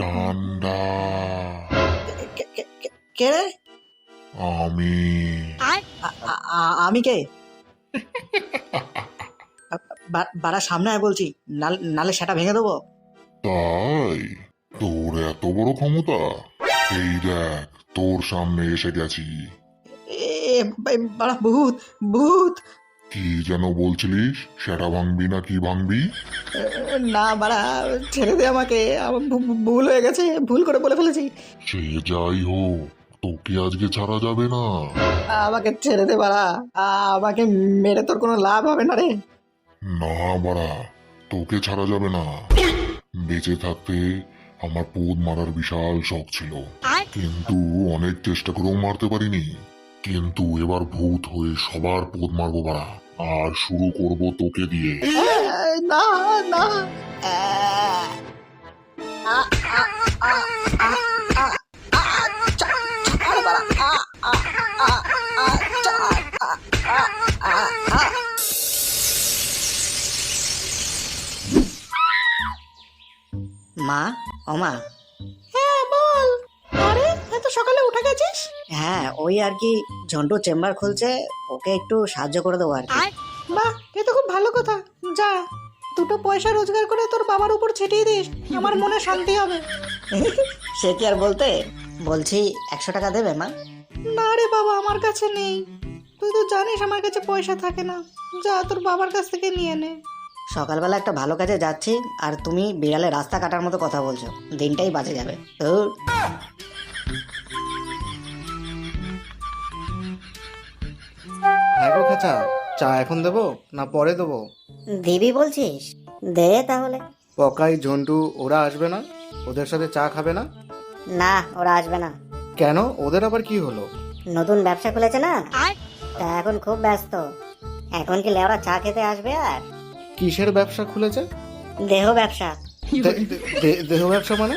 ডান্ডা। কে রে? আমি। আমি কে? বাড়া সামনে আয় বলছি, নালে সেটা ভেঙে দেবো। তাই তোর এত বড় ক্ষমতা? এই দেখ, তোর সামনে এসে গেছি। বাড়া ভূত ভূত। কি যেন বলছিলিস? সেটা ভাঙবি না কি ভাঙবি? না বাড়া, ছেড়ে দে আমাকে, আমার ভুল হয়ে গেছে, ভুল করে বলে ফেলেছি। সে যাই হোক, তোকে আজকে ছাড়া যাবে না। আমাকে ছেড়ে দে বাড়া, আমাকে মেরে তোর কোনো লাভ হবে না রে। না বাড়া, তোকে ছাড়া যাবে না। বেঁচে থাকতে আমার পোদ মারার বিশাল শখ ছিল, কিন্তু অনেক চেষ্টা করেও মারতে পারিনি। কিন্তু এবার ভূত হয়ে সবার পোদ মারবো বাড়া, আর শুরু করব তোকে দিয়ে। না না। মা, ও মা। হ্যাঁ বল। আরে এত সকালে উঠে গেছিস? হ্যাঁ ওই আর কি, ঝন্টু চেম্বার খুলছে, ওকে একটু সাহায্য করে দেবো আর কি। বাহ, এ তো খুব ভালো কথা। যা, দুটো পয়সা রোজগার করে তোর বাবার উপর ছিটিয়ে দিস, আমার মনে শান্তি হবে। সে কি আর বলতে, বলছি 100 টাকা দেবে মা? না রে বাবা, আমার কাছে নেই। তুই তো জানিস আমার কাছে পয়সা থাকে না, যা তোর বাবার কাছ থেকে নিয়ে নে। সকালবেলা একটা ভালো কাজে যাচ্ছি আর তুমি বিড়ালে রাস্তা কাটার মতো কথা বলছো, দিনটাই বাজে যাবে। হ্যাঁ গো খেচা, চা এখন দেবো না পরে দেবো? দিবি বলছিস? দে তাহলে। পকাই ঝন্টু ওরা আসবে না? ওদের সাথে চা খাবে না? না, ওরা আসবে না। কেন, ওদের আবার কি হলো? নতুন ব্যবসা খুলেছে না, তা এখন খুব ব্যস্ত। এখন কি লেওরা চা খেতে আসবে আর? কিসের ব্যবসা খুলেছে? দেহ ব্যবসা। দেহ ব্যবসা মানে?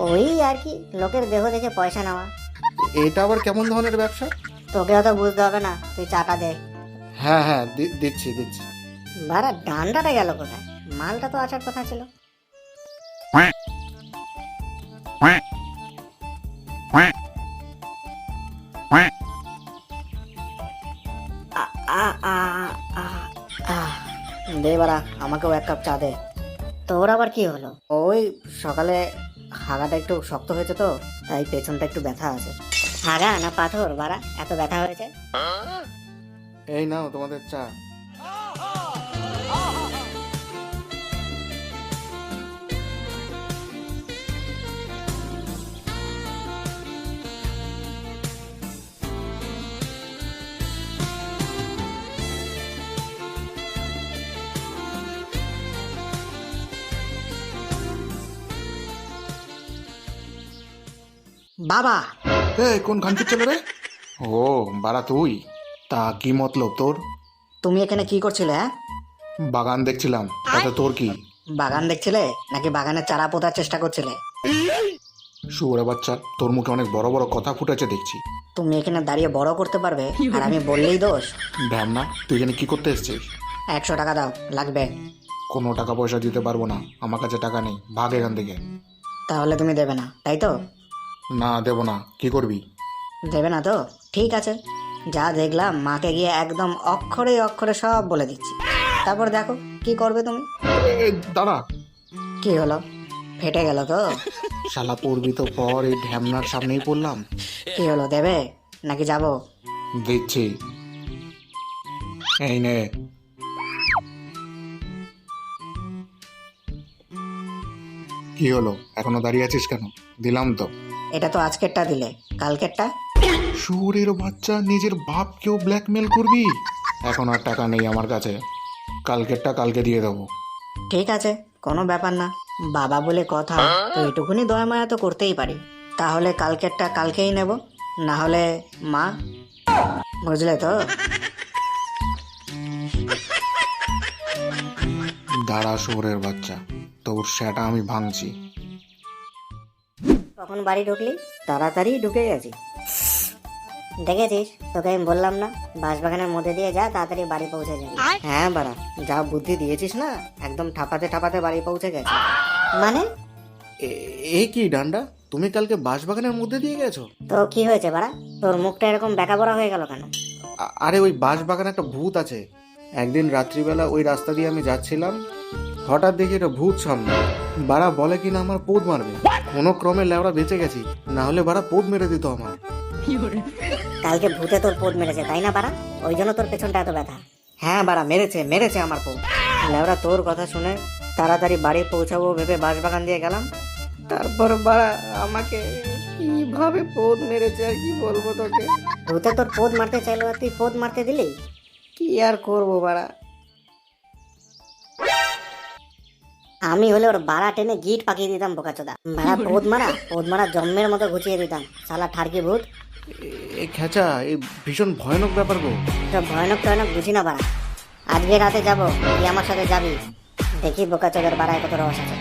ওই আর কি, লোকের দেহ দেখে পয়সা নেওয়া। এটা আবার কেমন ধরনের ব্যবসা? তোকে অত বুঝতে হবে না, তুই চাটা দে। হ্যাঁ হ্যাঁ, দিচ্ছি দিচ্ছি। বারা ডান্ডাটা গেল কোথায়? মালটা তো আসার কথা ছিল। দে বাড়া, আমাকেও 1 কাপ চা দে। তোর আবার কি হলো? ওই সকালে হাগাটা একটু শক্ত হয়েছে তো, তাই পেছনটা একটু ব্যথা আছে। হাগা না পাথর বারা, এত ব্যথা হয়েছে? এই নাও তোমাদের চা। বাবা, এই কোন খানকির ছেলে রে? ও বাড়া তুই, তা কি মতলব তোর? তুমি এখানে কি করছিলে? হ্যাঁ, বাগান দেখছিলাম, তাতে তোর কি? বাগান দেখছিলে নাকি বাগানের চারা পোতার চেষ্টা করছিলে? শুয়োরে বাচ্চা, তোর মুখে অনেক বড় বড় কথা ফুটেছে দেখছি। তুমি এখানে দাঁড়িয়ে বড় করতে পারবে আর আমি বললেই দোষ? ঢ্যামনা, তুই এখানে কি করতে এসেছিস? 100 টাকা দাও, লাগবে। কোনো টাকা পয়সা দিতে পারবো না, আমার কাছে টাকা নেই, ভাগ এখান থেকে। তাহলে তুমি দেবে না, তাই তো? না দেবো না, কি করবি? দেবে না তো ঠিক আছে, যা দেখলাম মাকে গিয়ে একদম অক্ষরে অক্ষরে সব বলে দিচ্ছি, তারপর দেখো কি করবে তুমি। দাঁড়া। কি হলো, ফেটে গেল তো? শালা পড়বি তো পর, এই ঢ্যামনার সামনেই পড়লাম। কি হলো, দেবে নাকি যাবো? দিচ্ছি, এই নে। কি হলো, এখনো দাঁড়িয়ে আছিস কেন? দিলাম তো। এটা তো আজকেরটা দিলে, কালকেরটা? শুয়োরের বাচ্চা, নিজের বাপকেও ব্ল্যাকমেল করবি? এখন আর টাকা নেই আমার কাছে, কালকেরটা কালকে দিয়ে দেবো। ঠিক আছে, কোনো ব্যাপার না, বাবা বলে কথা, তো এটুকুনি দয়া মায়া তো করতেই পারি। তাহলে কালকেরটা কালকেই নেব, না হলে মা, বুঝলে তো? দাঁড়া শুয়োরের বাচ্চা, তোর সেটা আমি ভাঙছি। কখন বাড়ি ঢুকলি? তাড়াতাড়ি ঢুকে গেছি। দেখেছিস, তোকে আমি বললাম না, বাঁশবাগানের মধ্যে দিয়ে যা, তাড়াতাড়ি বাড়ি পৌঁছে যাবি। হ্যাঁ বাড়া, যা বুদ্ধি দিয়েছিস না, একদম ঠাপাতে ঠাপাতে বাড়ি পৌঁছে গেছে। মানে? এই কি ডান্ডা, তুমি কালকে বাঁশবাগানের মধ্যে দিয়ে গেছো? তো কি হয়েছে বাড়া, তোর মুখটা এরকম বেঁকা বড়া হয়ে গেল কেন? আরে ওই বাঁশবাগানে একটা ভূত আছে। একদিন রাত্রিবেলা ওই রাস্তা দিয়ে আমি যাচ্ছিলাম, হঠাৎ দেখি একটা ভূত সামনে। বাড়া বলে কিনা আমার পোদ মারবে। কোনো ক্রমে লেওড়া বেঁচে গেছি, না হলে বাড়া পোদ মেরে দিত আমার। কালকে ভূতে তোর পোদ মেরেছে তাই না বাড়া? ওই জন্য তোর পেছনটা এত ব্যথা। হ্যাঁ বাড়া, মেরেছে মেরেছে আমার পো। লেওরা তোর কথা শুনে তাড়াতাড়ি বাড়ি পৌঁছাবো ভেবে বাঁশবাগান দিয়ে গেলাম, তারপর বাড়া আমাকে কিভাবে পোদ মেরেছে আর কি বলবো তোকে। ভূতে তোর পোদ মারতে চাইলো আর তুই পোদ মারতে দিলি? কি আর করবো বাড়া। আমি হলে ওর বাড়া টেনে গিট পাকিয়ে দিতাম বোকাচোদা। বাড়া পোদ মারা জম্মের মতো ঘুচিয়ে দিতাম, শালা ঠাড়কি ভূত। এই খেচা, এই ভীষণ ভয়ানক ব্যাপার গো। সব ভয়ানক টয়ানক বুঝি না বাড়া। আজকে রাতে যাবো, তুই আমার সাথে যাবি, দেখি বোকাচোদার বাড়ায় কত রস আছে।